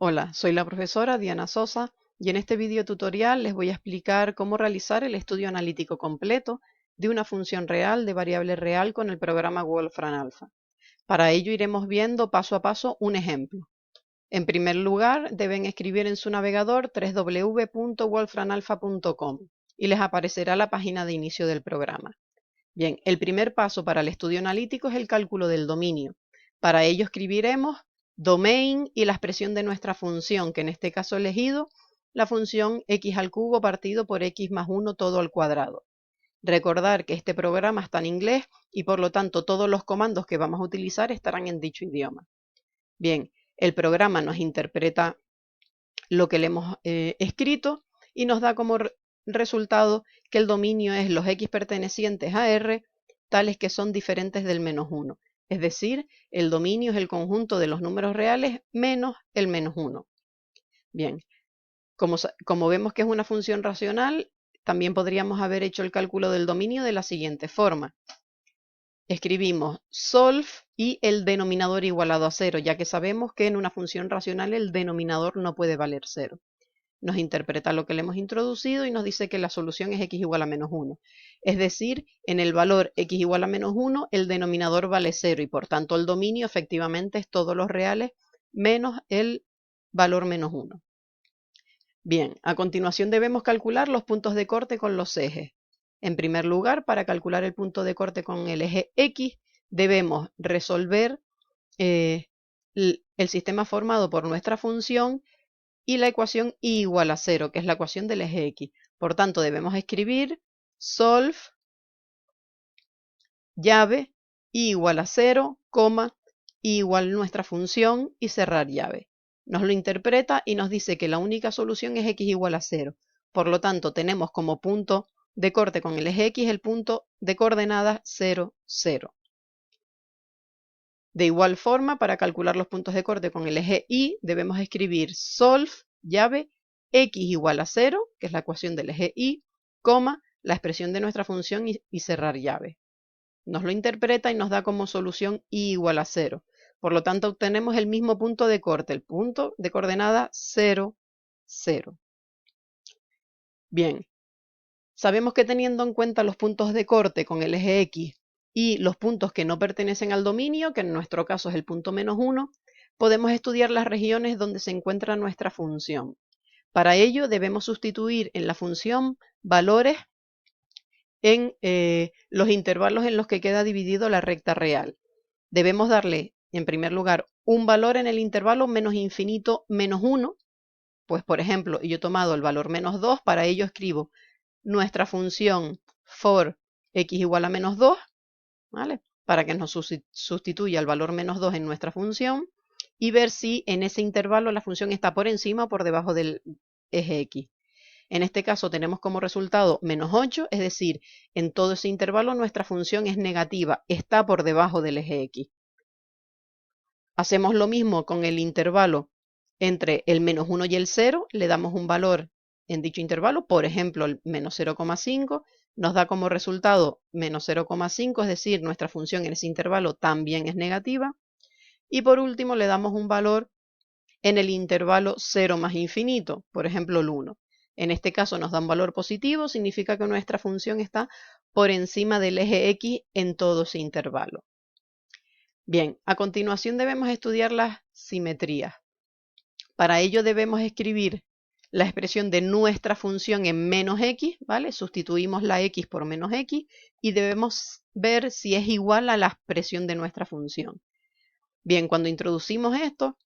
Hola, soy la profesora Diana Sosa y en este video tutorial les voy a explicar cómo realizar el estudio analítico completo de una función real de variable real con el programa Wolfram Alpha. Para ello iremos viendo paso a paso un ejemplo. En primer lugar, deben escribir en su navegador www.wolframalpha.com y les aparecerá la página de inicio del programa. Bien, el primer paso para el estudio analítico es el cálculo del dominio. Para ello escribiremos domain y la expresión de nuestra función, que en este caso he elegido la función x al cubo partido por x más 1 todo al cuadrado. Recordar que este programa está en inglés y por lo tanto todos los comandos que vamos a utilizar estarán en dicho idioma. Bien, el programa nos interpreta lo que le hemos escrito y nos da como resultado que el dominio es los x pertenecientes a R tales que son diferentes del menos 1. Es decir, el dominio es el conjunto de los números reales menos el menos 1. Bien, como vemos que es una función racional, también podríamos haber hecho el cálculo del dominio de la siguiente forma. Escribimos solve y el denominador igualado a 0, ya que sabemos que en una función racional el denominador no puede valer 0. Nos interpreta lo que le hemos introducido y nos dice que la solución es x igual a menos 1. Es decir, en el valor x igual a menos 1, el denominador vale 0 y por tanto el dominio efectivamente es todos los reales menos el valor menos 1. Bien, a continuación debemos calcular los puntos de corte con los ejes. En primer lugar, para calcular el punto de corte con el eje X, debemos resolver el sistema formado por nuestra función y la ecuación y igual a 0, que es la ecuación del eje X. Por tanto, debemos escribir solve llave y igual a 0, coma, y igual nuestra función y cerrar llave. Nos lo interpreta y nos dice que la única solución es x igual a 0. Por lo tanto, tenemos como punto de corte con el eje X el punto de coordenadas 0, 0. De igual forma, para calcular los puntos de corte con el eje Y, debemos escribir solve llave x igual a 0, que es la ecuación del eje Y, coma, la expresión de nuestra función y cerrar llave. Nos lo interpreta y nos da como solución y igual a 0. Por lo tanto, obtenemos el mismo punto de corte, el punto de coordenada 0, 0. Bien, sabemos que teniendo en cuenta los puntos de corte con el eje X y los puntos que no pertenecen al dominio, que en nuestro caso es el punto menos 1, podemos estudiar las regiones donde se encuentra nuestra función. Para ello debemos sustituir en la función valores en los intervalos en los que queda dividido la recta real. Debemos darle, en primer lugar, un valor en el intervalo menos infinito menos 1. Pues, por ejemplo, yo he tomado el valor menos 2, para ello escribo nuestra función for x igual a menos 2, ¿vale? Para que nos sustituya el valor menos 2 en nuestra función y ver si en ese intervalo la función está por encima o por debajo del eje X. En este caso tenemos como resultado menos 8, es decir, en todo ese intervalo nuestra función es negativa, está por debajo del eje X. Hacemos lo mismo con el intervalo entre el menos 1 y el 0, le damos un valor en dicho intervalo, por ejemplo el menos 0,5, nos da como resultado menos 0,5, es decir, nuestra función en ese intervalo también es negativa. Y por último le damos un valor en el intervalo 0 más infinito, por ejemplo el 1. En este caso nos da un valor positivo, significa que nuestra función está por encima del eje X en todo ese intervalo. Bien, a continuación debemos estudiar las simetrías. Para ello debemos escribir la expresión de nuestra función en menos x, ¿vale? Sustituimos la x por menos x y debemos ver si es igual a la expresión de nuestra función. Bien, cuando introducimos esto,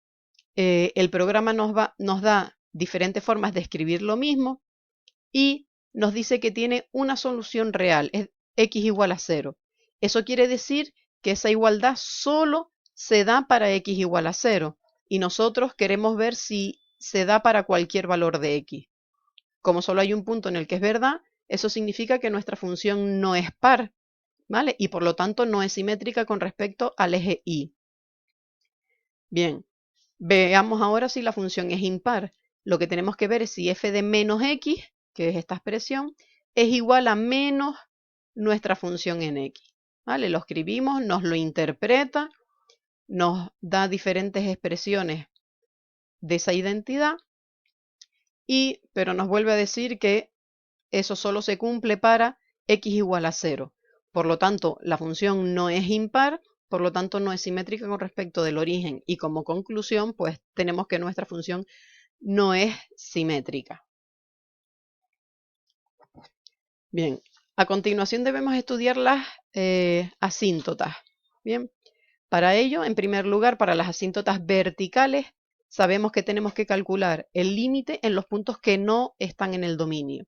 el programa nos da diferentes formas de escribir lo mismo y nos dice que tiene una solución real, es x igual a 0. Eso quiere decir que esa igualdad solo se da para x igual a 0 y nosotros queremos ver si se da para cualquier valor de x. Como solo hay un punto en el que es verdad, eso significa que nuestra función no es par, ¿vale? Y por lo tanto no es simétrica con respecto al eje Y. Bien, veamos ahora si la función es impar. Lo que tenemos que ver es si f de menos x, que es esta expresión, es igual a menos nuestra función en x. ¿Vale? Lo escribimos, nos lo interpreta, nos da diferentes expresiones de esa identidad, pero nos vuelve a decir que eso solo se cumple para x igual a 0. Por lo tanto, la función no es impar, por lo tanto no es simétrica con respecto del origen. Y como conclusión, pues tenemos que nuestra función no es simétrica. Bien, a continuación debemos estudiar las asíntotas. Bien, para ello, en primer lugar, para las asíntotas verticales, sabemos que tenemos que calcular el límite en los puntos que no están en el dominio.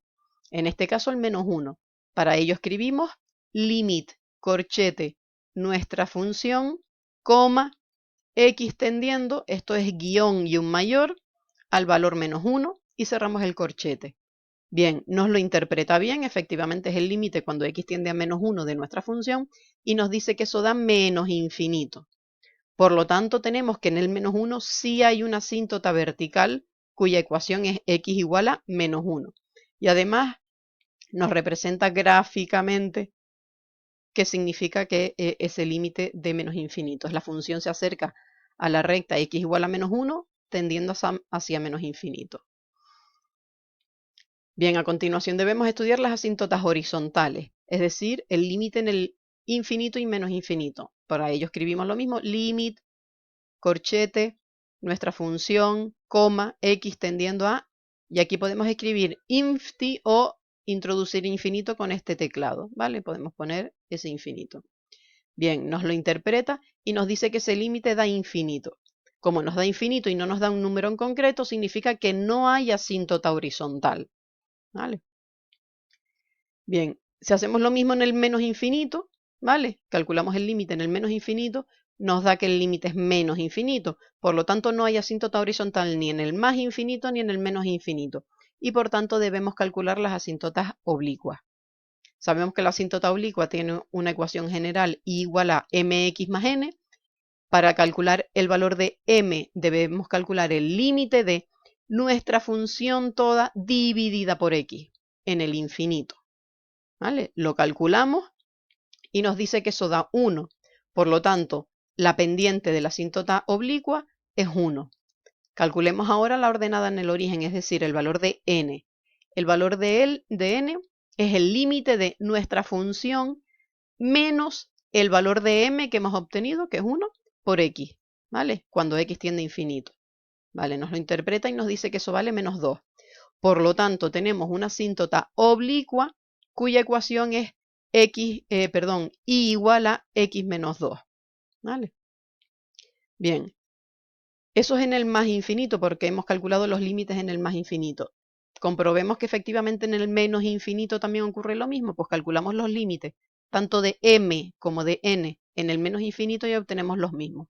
En este caso, el -1. Para ello escribimos limit, corchete, nuestra función, coma, x tendiendo, esto es guión y un mayor, al valor -1 y cerramos el corchete. Bien, nos lo interpreta bien, efectivamente es el límite cuando x tiende a -1 de nuestra función y nos dice que eso da menos infinito. Por lo tanto, tenemos que en el -1 sí hay una asíntota vertical cuya ecuación es x igual a -1. Y además nos representa gráficamente qué significa que ese límite de menos infinito. La función se acerca a la recta x igual a -1 tendiendo hacia menos infinito. Bien, a continuación debemos estudiar las asíntotas horizontales, es decir, el límite en el infinito y menos infinito. Para ello escribimos lo mismo, limit, corchete, nuestra función, coma, x tendiendo a, y aquí podemos escribir infinity o introducir infinito con este teclado, ¿vale? Podemos poner ese infinito. Bien, nos lo interpreta y nos dice que ese límite da infinito. Como nos da infinito y no nos da un número en concreto, significa que no hay asíntota horizontal, ¿vale? Bien, si hacemos lo mismo en el menos infinito, ¿vale? Calculamos el límite en el menos infinito, nos da que el límite es menos infinito. Por lo tanto, no hay asíntota horizontal ni en el más infinito ni en el menos infinito. Y por tanto, debemos calcular las asíntotas oblicuas. Sabemos que la asíntota oblicua tiene una ecuación general igual a mx más n. Para calcular el valor de m, debemos calcular el límite de nuestra función toda dividida por x en el infinito. ¿Vale? Lo calculamos y nos dice que eso da 1. Por lo tanto, la pendiente de la asíntota oblicua es 1. Calculemos ahora la ordenada en el origen, es decir, el valor de n. El valor de n es el límite de nuestra función menos el valor de m que hemos obtenido, que es 1, por x, ¿vale? Cuando x tiende a infinito. ¿Vale? Nos lo interpreta y nos dice que eso vale menos 2. Por lo tanto, tenemos una asíntota oblicua cuya ecuación es y igual a x menos 2. ¿Vale? Bien, eso es en el más infinito porque hemos calculado los límites en el más infinito. Comprobemos que efectivamente en el menos infinito también ocurre lo mismo, pues calculamos los límites tanto de m como de n en el menos infinito y obtenemos los mismos.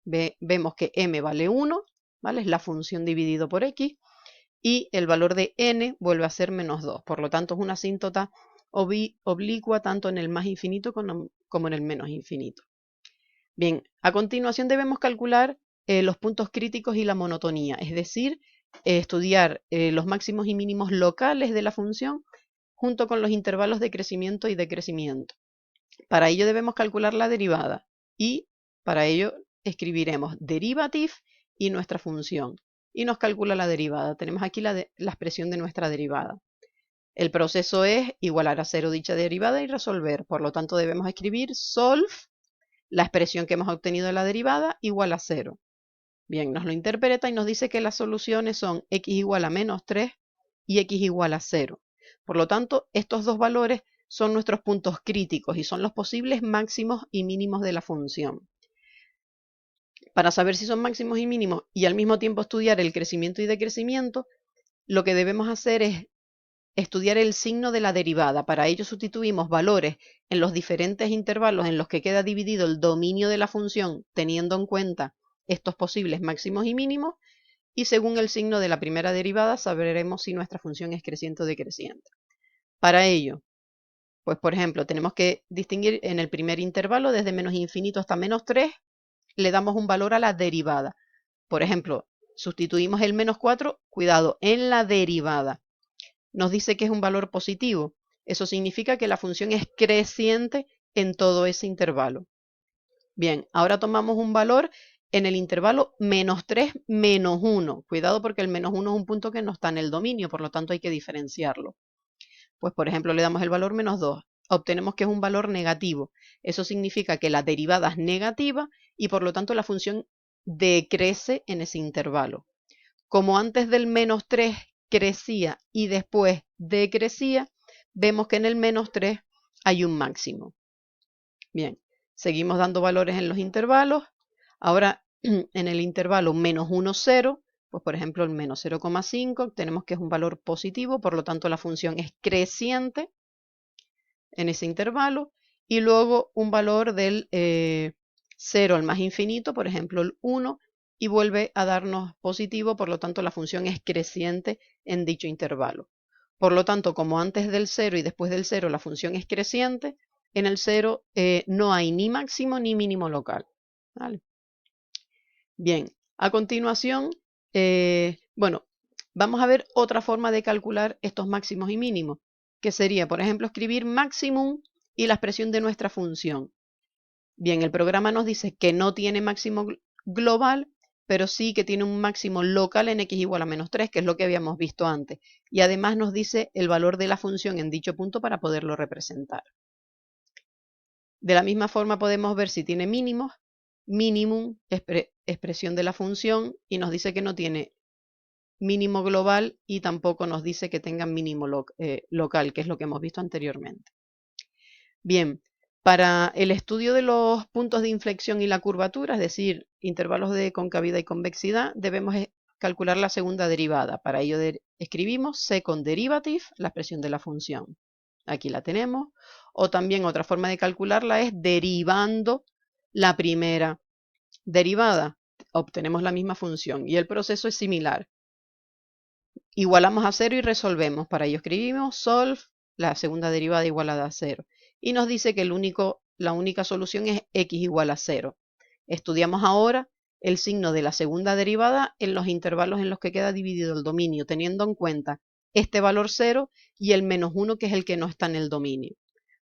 Vemos que m vale 1, ¿vale? Es la función dividido por x, y el valor de n vuelve a ser menos 2. Por lo tanto, es una asíntota oblicua tanto en el más infinito como en el menos infinito. Bien, a continuación debemos calcular los puntos críticos y la monotonía, es decir, estudiar los máximos y mínimos locales de la función junto con los intervalos de crecimiento y decrecimiento. Para ello debemos calcular la derivada y para ello escribiremos derivative y nuestra función. Y nos calcula la derivada. Tenemos aquí la expresión de nuestra derivada. El proceso es igualar a 0 dicha derivada y resolver. Por lo tanto, debemos escribir solve, la expresión que hemos obtenido de la derivada, igual a 0. Bien, nos lo interpreta y nos dice que las soluciones son x igual a menos 3 y x igual a 0. Por lo tanto, estos dos valores son nuestros puntos críticos y son los posibles máximos y mínimos de la función. Para saber si son máximos y mínimos y al mismo tiempo estudiar el crecimiento y decrecimiento, lo que debemos hacer es estudiar el signo de la derivada. Para ello sustituimos valores en los diferentes intervalos en los que queda dividido el dominio de la función, teniendo en cuenta estos posibles máximos y mínimos, y según el signo de la primera derivada sabremos si nuestra función es creciente o decreciente. Para ello, pues por ejemplo, tenemos que distinguir en el primer intervalo desde menos infinito hasta menos 3, le damos un valor a la derivada. Por ejemplo, sustituimos el menos 4, cuidado, en la derivada. Nos dice que es un valor positivo. Eso significa que la función es creciente en todo ese intervalo. Bien, ahora tomamos un valor en el intervalo -3, -1. Cuidado porque el -1 es un punto que no está en el dominio, por lo tanto hay que diferenciarlo. Pues por ejemplo le damos el valor -2. Obtenemos que es un valor negativo. Eso significa que la derivada es negativa y por lo tanto la función decrece en ese intervalo. Como antes del -3 crecía y después decrecía, vemos que en el -3 hay un máximo. Bien, seguimos dando valores en los intervalos. Ahora en el intervalo -1, 0, pues por ejemplo el -0,5 tenemos que es un valor positivo, por lo tanto la función es creciente en ese intervalo. Y luego un valor del 0 al más infinito, por ejemplo el 1, y vuelve a darnos positivo, por lo tanto la función es creciente en dicho intervalo. Por lo tanto, como antes del 0 y después del 0 la función es creciente, en el 0 no hay ni máximo ni mínimo local. ¿Vale? Bien, a continuación, bueno, vamos a ver otra forma de calcular estos máximos y mínimos, que sería, por ejemplo, escribir maximum y la expresión de nuestra función. Bien, el programa nos dice que no tiene máximo global, pero sí que tiene un máximo local en x igual a -3, que es lo que habíamos visto antes. Y además nos dice el valor de la función en dicho punto para poderlo representar. De la misma forma podemos ver si tiene mínimos, minimum, expresión de la función, y nos dice que no tiene mínimo global y tampoco nos dice que tenga mínimo local, que es lo que hemos visto anteriormente. Bien, para el estudio de los puntos de inflexión y la curvatura, es decir, intervalos de concavidad y convexidad, debemos calcular la segunda derivada. Para ello escribimos second derivative, la expresión de la función. Aquí la tenemos. O también otra forma de calcularla es derivando la primera derivada. Obtenemos la misma función y el proceso es similar. Igualamos a 0 y resolvemos. Para ello escribimos solve, la segunda derivada igualada a 0. Y nos dice que la única solución es x igual a 0. Estudiamos ahora el signo de la segunda derivada en los intervalos en los que queda dividido el dominio, teniendo en cuenta este valor 0 y el -1, que es el que no está en el dominio.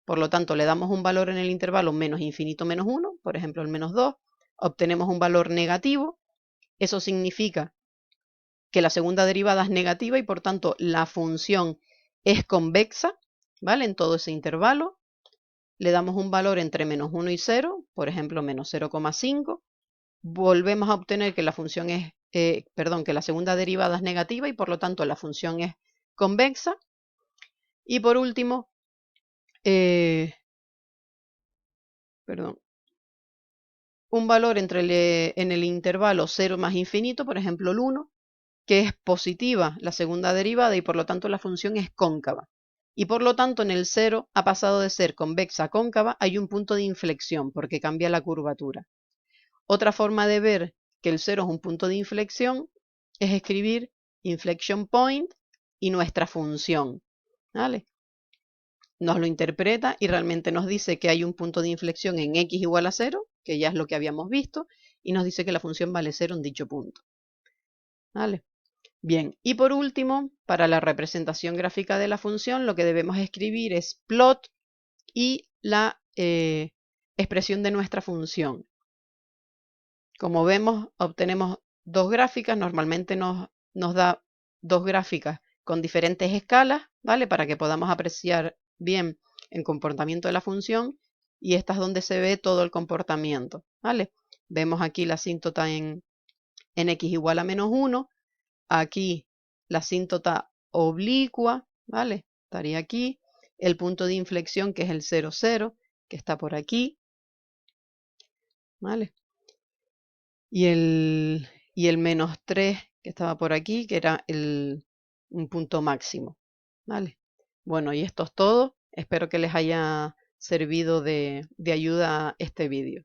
Por lo tanto, le damos un valor en el intervalo menos infinito menos 1, por ejemplo el -2, obtenemos un valor negativo. Eso significa que la segunda derivada es negativa y por tanto la función es convexa, ¿vale? En todo ese intervalo. Le damos un valor entre -1 y 0, por ejemplo -0,5. Volvemos a obtener que la función es, que la segunda derivada es negativa y por lo tanto la función es convexa. Y por último, un valor en el intervalo 0 más infinito, por ejemplo el 1, que es positiva la segunda derivada y por lo tanto la función es cóncava. Y por lo tanto en el 0 ha pasado de ser convexa a cóncava, hay un punto de inflexión porque cambia la curvatura. Otra forma de ver que el 0 es un punto de inflexión es escribir inflection point y nuestra función. ¿Vale? Nos lo interpreta y realmente nos dice que hay un punto de inflexión en x igual a 0, que ya es lo que habíamos visto, y nos dice que la función vale 0 en dicho punto. ¿Vale? Bien, y por último, para la representación gráfica de la función, lo que debemos escribir es plot y la expresión de nuestra función. Como vemos, obtenemos dos gráficas, normalmente nos da dos gráficas con diferentes escalas, ¿vale? Para que podamos apreciar bien el comportamiento de la función, y esta es donde se ve todo el comportamiento, ¿vale? Vemos aquí la asíntota en x igual a -1, aquí la asíntota oblicua, ¿vale? Estaría aquí, el punto de inflexión que es el 0, 0, que está por aquí, ¿vale? Y el -3 que estaba por aquí, que era un punto máximo, ¿vale? Bueno, y esto es todo. Espero que les haya servido de ayuda este vídeo.